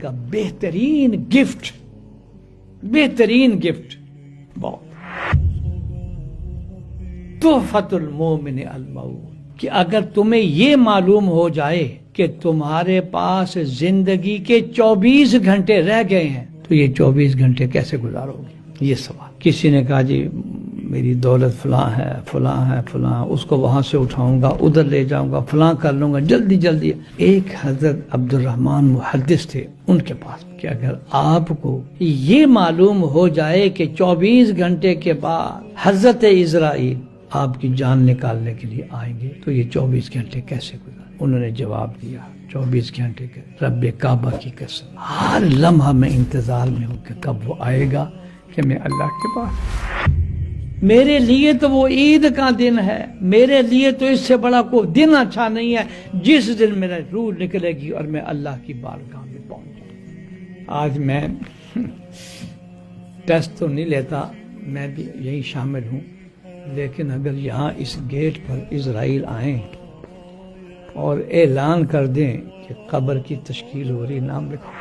کا بہترین گفٹ بہت تحفۃ المومن الموت، کہ اگر تمہیں یہ معلوم ہو جائے کہ تمہارے پاس زندگی کے 24 گھنٹے رہ گئے ہیں تو یہ 24 گھنٹے کیسے گزارو گے؟ یہ سوال۔ کسی نے کہا جی میری دولت فلاں ہے، اس کو وہاں سے اٹھاؤں گا، ادھر لے جاؤں گا، فلاں کر لوں گا، جلدی۔ ایک حضرت عبد الرحمن محدث تھے، ان کے پاس کہ اگر آپ کو یہ معلوم ہو جائے کہ 24 گھنٹے کے بعد حضرت اسرائیل آپ کی جان نکالنے کے لیے آئیں گے تو یہ 24 گھنٹے کیسے گزارے؟ انہوں نے جواب دیا 24 گھنٹے کے رب کعبہ کی قسم، ہر لمحہ میں انتظار میں ہوں کہ کب وہ آئے گا کہ میں اللہ کے پاس۔ میرے لیے تو وہ عید کا دن ہے، میرے لیے تو اس سے بڑا کوئی دن اچھا نہیں ہے جس دن میرا روح نکلے گی اور میں اللہ کی بارگاہ میں پہنچ جاؤں۔ آج میں ٹیسٹ تو نہیں لیتا، میں بھی یہی شامل ہوں، لیکن اگر یہاں اس گیٹ پر اسرائیل آئیں اور اعلان کر دیں کہ قبر کی تشکیل ہو رہی، نام لکھو۔